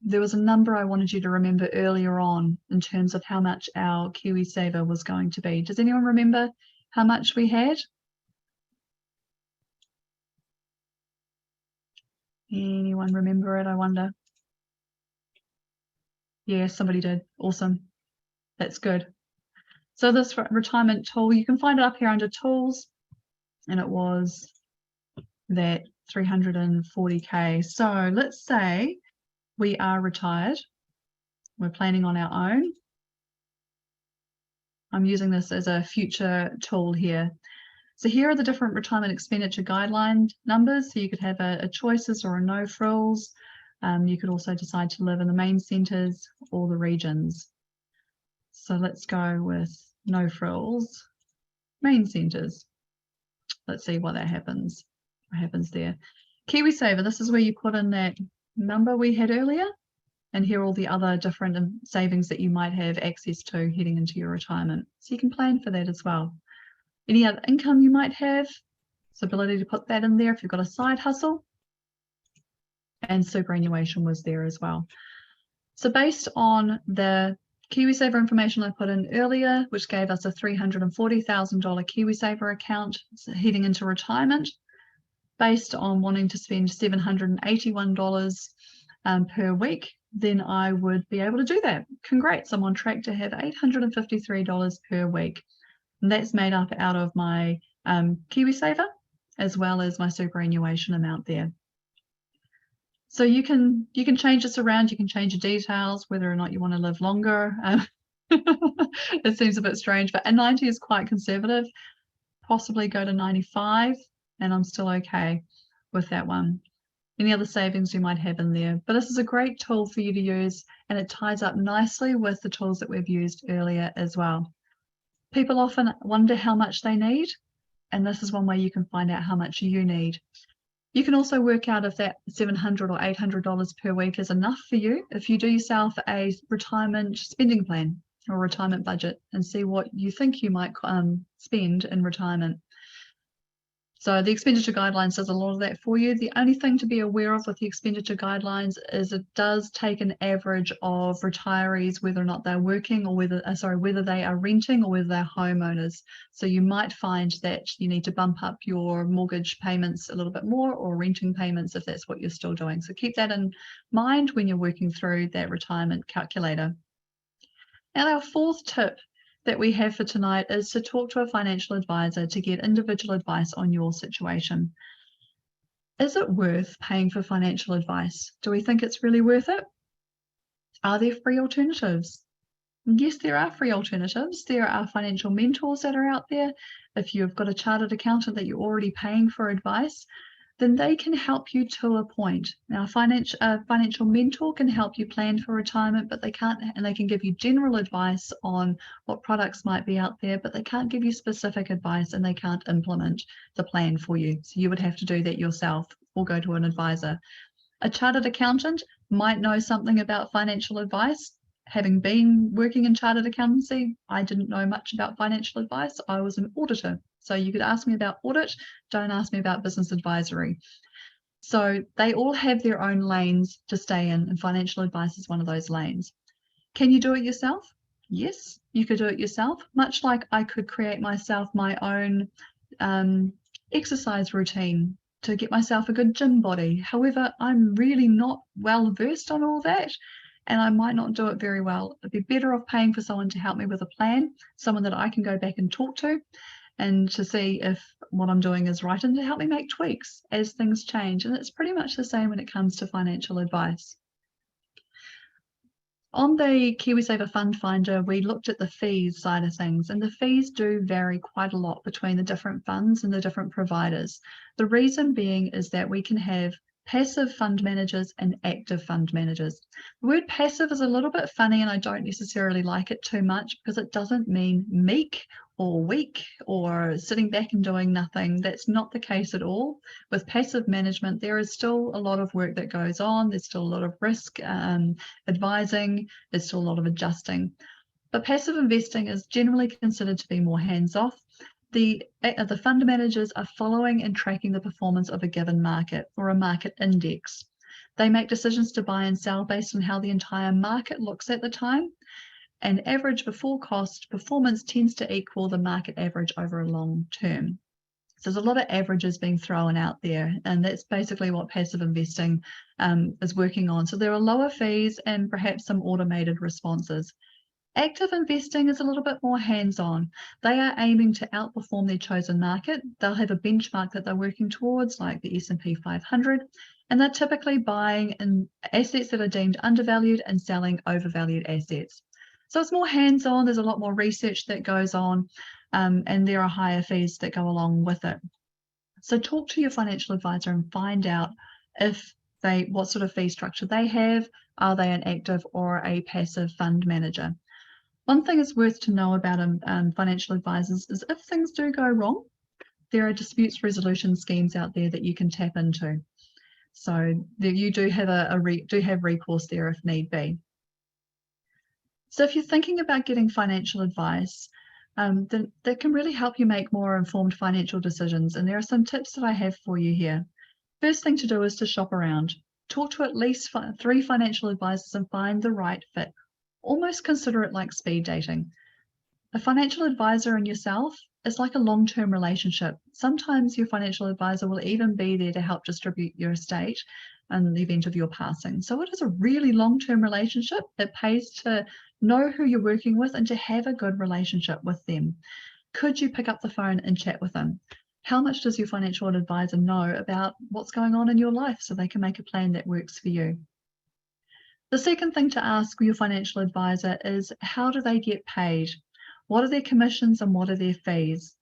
there was a number I wanted you to remember earlier on in terms of how much our KiwiSaver was going to be. Does anyone remember how much we had? Anyone remember it, I wonder? Yeah, somebody did. Awesome. That's good. So this retirement tool, you can find it up here under tools, and it was that 340K. So let's say we are retired. We're planning on our own. I'm using this as a future tool here. So here are the different retirement expenditure guideline numbers. So you could have a choices or a no frills. You could also decide to live in the main centres or the regions. So let's go with no frills, main centres. Let's see what happens there. KiwiSaver, this is where you put in that number we had earlier, and here are all the other different savings that you might have access to heading into your retirement. So you can plan for that as well. Any other income you might have, so ability to put that in there if you've got a side hustle, and superannuation was there as well. So based on the KiwiSaver information I put in earlier, which gave us a $340,000 KiwiSaver account heading into retirement, based on wanting to spend $781 per week, then I would be able to do that. Congrats, I'm on track to have $853 per week. And that's made up out of my KiwiSaver as well as my superannuation amount there. So you can change this around, you can change your details, whether or not you want to live longer. It seems a bit strange, but a 90 is quite conservative. Possibly go to 95, and I'm still okay with that one. Any other savings you might have in there. But this is a great tool for you to use, and it ties up nicely with the tools that we've used earlier as well. People often wonder how much they need, and this is one way you can find out how much you need. You can also work out if that $700 or $800 per week is enough for you if you do yourself a retirement spending plan or retirement budget and see what you think you might spend in retirement. So the expenditure guidelines does a lot of that for you. The only thing to be aware of with the expenditure guidelines is it does take an average of retirees, whether or not they're working or whether they are renting or whether they're homeowners. So you might find that you need to bump up your mortgage payments a little bit more, or renting payments if that's what you're still doing. So keep that in mind when you're working through that retirement calculator. And our fourth tip that we have for tonight is to talk to a financial advisor to get individual advice on your situation. Is it worth paying for financial advice? Do we think it's really worth it? Are there free alternatives? Yes, there are free alternatives. There are financial mentors that are out there. If you've got a chartered accountant that you're already paying for advice, then they can help you to a point. Now, a financial mentor can help you plan for retirement, but they can't, and they can give you general advice on what products might be out there, but they can't give you specific advice and they can't implement the plan for you. So you would have to do that yourself or go to an advisor. A chartered accountant might know something about financial advice. Having been working in chartered accountancy, I didn't know much about financial advice. I was an auditor. So you could ask me about audit, don't ask me about business advisory. So they all have their own lanes to stay in, and financial advice is one of those lanes. Can you do it yourself? Yes, you could do it yourself, much like I could create myself my own exercise routine to get myself a good gym body. However, I'm really not well versed on all that, and I might not do it very well. I'd be better off paying for someone to help me with a plan, someone that I can go back and talk to, and to see if what I'm doing is right, and to help me make tweaks as things change. And it's pretty much the same when it comes to financial advice. On the KiwiSaver Fund Finder, we looked at the fees side of things, and the fees do vary quite a lot between the different funds and the different providers. The reason being is that we can have passive fund managers and active fund managers. The word passive is a little bit funny, and I don't necessarily like it too much because it doesn't mean meek or weak or sitting back and doing nothing. That's not the case at all. With passive management, there is still a lot of work that goes on. There's still a lot of risk advising. There's still a lot of adjusting. But passive investing is generally considered to be more hands-off. The fund managers are following and tracking the performance of a given market or a market index. They make decisions to buy and sell based on how the entire market looks at the time. And average before cost performance tends to equal the market average over a long term. So there's a lot of averages being thrown out there, and that's basically what passive investing is working on. So there are lower fees and perhaps some automated responses. Active investing is a little bit more hands-on. They are aiming to outperform their chosen market. They'll have a benchmark that they're working towards, like the S&P 500, and they're typically buying in assets that are deemed undervalued and selling overvalued assets. So it's more hands-on. There's a lot more research that goes on, and there are higher fees that go along with it. So talk to your financial advisor and find out what sort of fee structure they have. Are they an active or a passive fund manager? One thing is worth to know about financial advisors is if things do go wrong, there are disputes resolution schemes out there that you can tap into. So you do have recourse there if need be. So if you're thinking about getting financial advice, then that can really help you make more informed financial decisions. And there are some tips that I have for you here. First thing to do is to shop around. Talk to at least 3 financial advisors and find the right fit. Almost consider it like speed dating. A financial advisor and yourself is like a long-term relationship. Sometimes your financial advisor will even be there to help distribute your estate in the event of your passing. So it is a really long-term relationship. It pays to know who you're working with and to have a good relationship with them. Could you pick up the phone and chat with them? How much does your financial advisor know about what's going on in your life so they can make a plan that works for you? The second thing to ask your financial advisor is, how do they get paid? What are their commissions and what are their fees?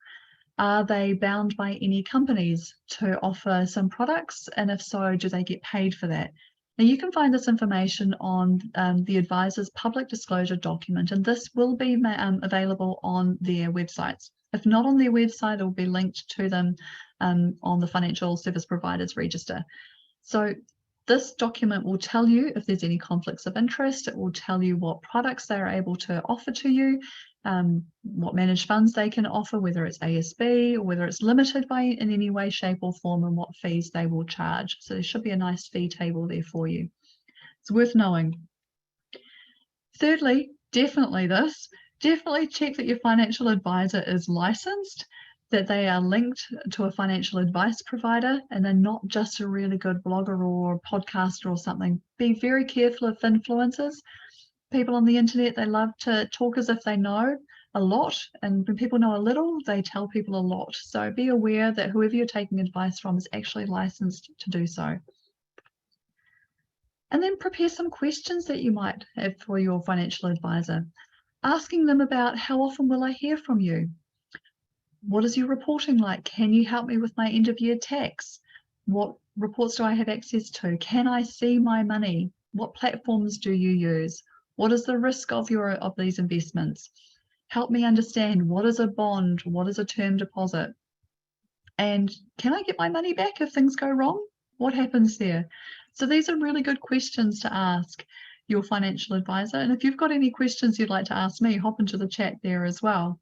Are they bound by any companies to offer some products? And if so, do they get paid for that? Now you can find this information on the advisor's public disclosure document, and this will be available on their websites. If not on their website, it will be linked to them on the Financial Service Providers Register. So this document will tell you if there's any conflicts of interest. It will tell you what products they are able to offer to you, what managed funds they can offer, whether it's ASB or whether it's limited in any way, shape or form, and what fees they will charge. So there should be a nice fee table there for you. It's worth knowing. Thirdly, definitely check that your financial advisor is licensed, that they are linked to a financial advice provider, and they're not just a really good blogger or podcaster or something. Be very careful of influencers. People on the internet, they love to talk as if they know. a lot, and when people know a little, they tell people a lot. So be aware that whoever you're taking advice from is actually licensed to do so. And then prepare some questions that you might have for your financial advisor, asking them about how often will I hear from you? What is your reporting like? Can you help me with my end of year tax? What reports do I have access to? Can I see my money? What platforms do you use? What is the risk of these investments? Help me understand, what is a bond? What is a term deposit? And can I get my money back if things go wrong? What happens there? So these are really good questions to ask your financial advisor. And if you've got any questions you'd like to ask me, hop into the chat there as well.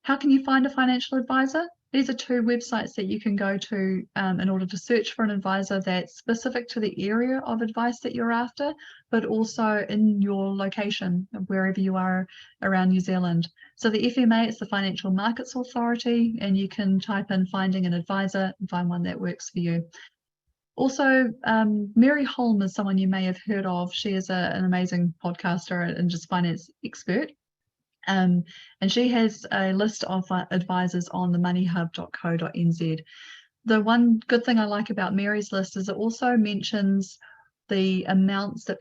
How can you find a financial advisor? These are two websites that you can go to in order to search for an advisor that's specific to the area of advice that you're after, but also in your location, wherever you are around New Zealand. So the FMA, it's the Financial Markets Authority, and you can type in finding an advisor and find one that works for you. Also, Mary Holm is someone you may have heard of. She is an amazing podcaster and just finance expert. And she has a list of advisors on the moneyhub.co.nz. The one good thing I like about Mary's list is it also mentions the amounts that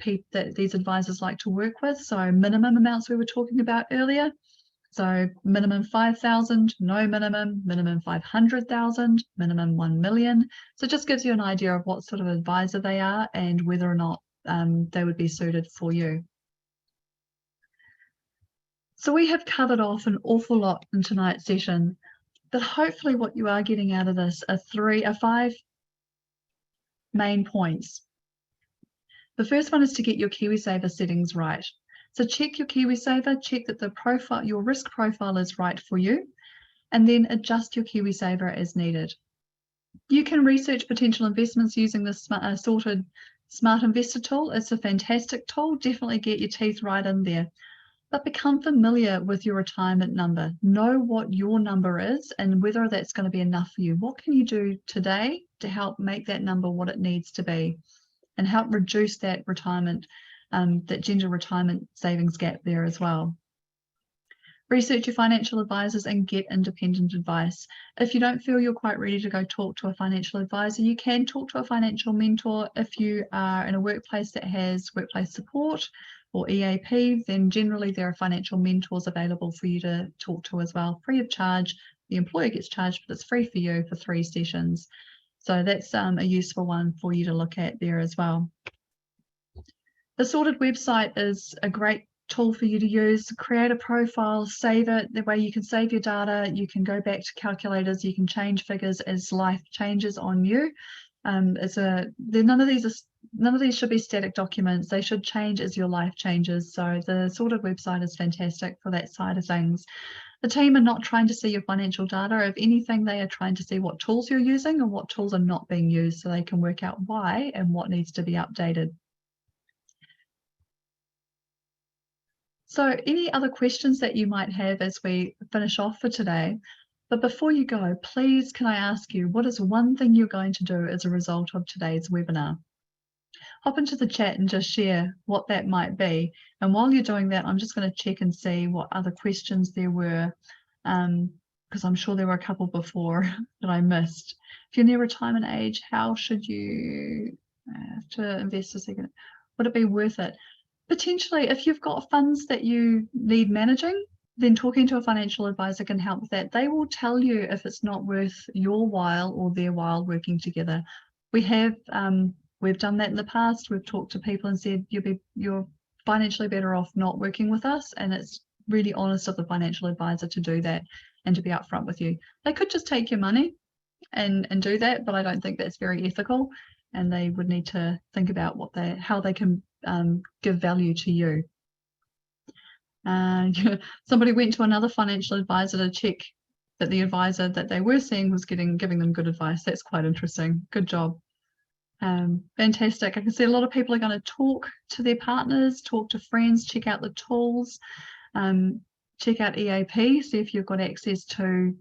these advisors like to work with. So minimum amounts we were talking about earlier. So minimum 5,000, no minimum, minimum 500,000, minimum 1 million. So it just gives you an idea of what sort of advisor they are and whether or not they would be suited for you. So we have covered off an awful lot in tonight's session, but hopefully what you are getting out of this are 5 main points. The first one is to get your KiwiSaver settings right. So check your KiwiSaver, check that your risk profile is right for you, and then adjust your KiwiSaver as needed. You can research potential investments using this sorted Smart Investor tool. It's a fantastic tool. Definitely get your teeth right in there. But become familiar with your retirement number. Know what your number is and whether that's going to be enough for you. What can you do today to help make that number what it needs to be and help reduce that that gender retirement savings gap there as well. Research your financial advisors and get independent advice. If you don't feel you're quite ready to go talk to a financial advisor, you can talk to a financial mentor. If you are in a workplace that has workplace support or EAP, then generally there are financial mentors available for you to talk to as well, free of charge. The employer gets charged, but it's free for you for 3 sessions. So that's a useful one for you to look at there as well. The sorted website is a great tool for you to use. Create a profile, save it. The way you can save your data, you can go back to calculators, you can change figures as life changes on you. None of these should be static documents. They should change as your life changes. So the sorted website is fantastic for that side of things. The team are not trying to see your financial data. If anything, they are trying to see what tools you're using and what tools are not being used so they can work out why and what needs to be updated. So any other questions that you might have as we finish off for today? But before you go, please, can I ask you, what is one thing you're going to do as a result of today's webinar? Hop into the chat and just share what that might be. And while you're doing that, I'm just going to check and see what other questions there were, because I'm sure there were a couple before that I missed. If you're near retirement age, how should you have to invest a second? Would it be worth it? Potentially, if you've got funds that you need managing, then talking to a financial advisor can help with that. They will tell you if it's not worth your while or their while working together. We've done that in the past. We've talked to people and said you're financially better off not working with us, and it's really honest of the financial advisor to do that and to be upfront with you. They could just take your money and do that, but I don't think that's very ethical, and they would need to think about how they can give value to you. Somebody went to another financial advisor to check that the advisor that they were seeing was giving them good advice. That's quite interesting. Good job. Fantastic. I can see a lot of people are going to talk to their partners, talk to friends, check out the tools, check out EAP, see if you've got access to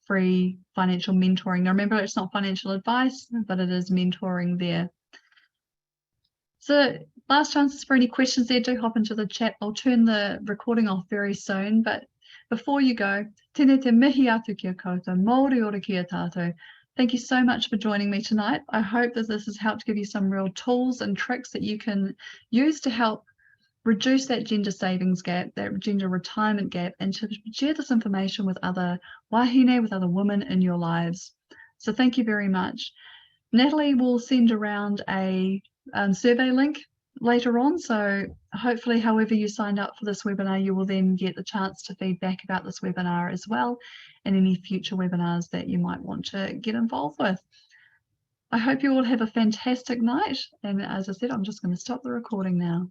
free financial mentoring. Now remember, it's not financial advice, but it is mentoring there. So last chances for any questions there, do hop into the chat. I'll turn the recording off very soon, but before you go, tēnei te mihi atu kia koutou, Māori ora kia tātou. Thank you so much for joining me tonight. I hope that this has helped give you some real tools and tricks that you can use to help reduce that gender savings gap, that gender retirement gap, and to share this information with other wahine, with other women in your lives. So thank you very much. Natalie will send around a survey link later on, so hopefully however you signed up for this webinar, you will then get the chance to feedback about this webinar as well, and any future webinars that you might want to get involved with. I hope you all have a fantastic night, and as I said, I'm just going to stop the recording now.